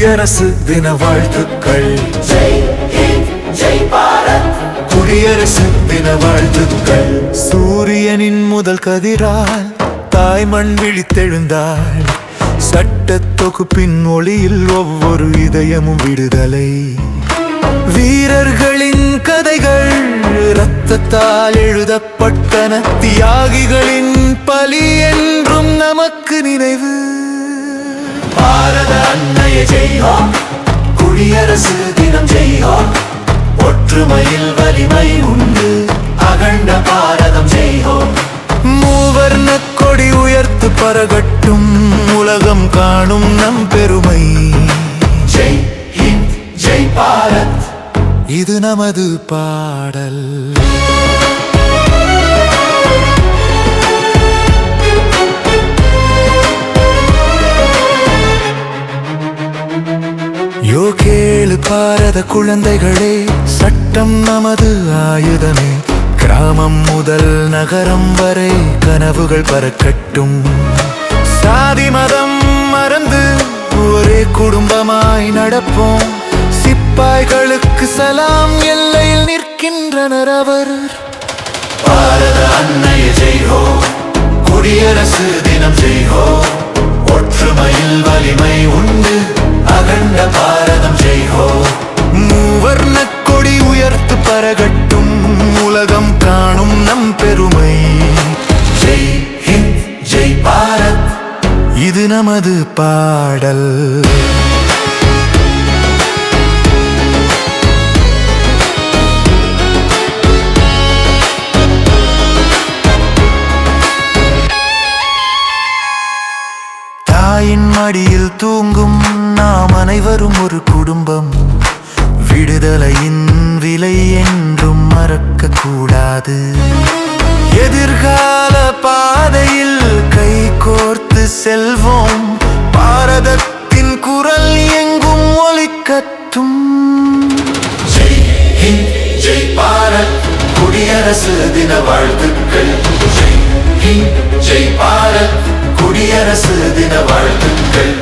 குடியரசு தின வாழ்த்துக்கள். ஜெய் ஹிந்த் ஜெய் பாரத். குடியரசு தின வாழ்த்துக்கள். சூரியனின் முதல் கதிரால் தாய்மண் விழித்தெழுந்தாள். சட்ட தொகுப்பின் ஒளியில் ஒவ்வொரு இதயமும் விடுதலை. வீரர்களின் கதைகள் இரத்தத்தால் எழுதப்பட்டன. தியாகிகளின் பலி என்றும் நமக்கு நினைவு. பாரத அன்னையே ஜெய் ஹோ. குடியரசு தினம் ஜெய் ஹோ. ஒற்றுமையில் வலிமை உண்டு. அகண்ட பாரதம் ஜெய் ஹோ. மூவர்ண கொடி உயர்த்து பரகட்டும். உலகம் காணும் நம் பெருமை. ஜெய் ஹிந்த் ஜெய் பாரத். இது நமது பாடல். யோ கேளு பாரத குழந்தைகளே, சட்டம் நமது ஆயுதமே. கிராமம் முதல் நகரம் வரை கனவுகள் பறக்கட்டும். சாதி மதம் மறந்து ஒரே குடும்பமாய் நடப்போம். சிப்பாய்களுக்கு சலாம், எல்லையில் நிற்கின்றனர் அவர். பாரத அன்னையே ஜெய் ஹோ. குடியரசு தினம் ஜெய் ஹோ. ஒற்றுமையில் வலிமை உண்டு. அகண்ட பாரதம் ஜெய் ஹோ. மூவர்ண கொடி உயர்த்து பரகட்டும். உலகம் காணும் நம் பெருமை. ஜெய் ஹிந்த் ஜெய் பாரத். இது நமது பாடல். தாயின் மடியில் தூங்கும் நாம் அனைவரும் ஒரு குடும்பம். விடுதலையின் விலை என்றும் மறக்க கூடாது. எதிர்கால பாதையில் கை கோர்த்து செல்வோம். பாரதத்தின் குரல் எங்கும் ஒலிக்கட்டும். ஜெய் ஹிந்த் ஜெய் பாரத். குடியரசு தின வாழ்த்துக்கள். ஜெய் ஹிந்த் ஜெய் பாரத். குடியரசு தின வாழ்த்துக்கள்.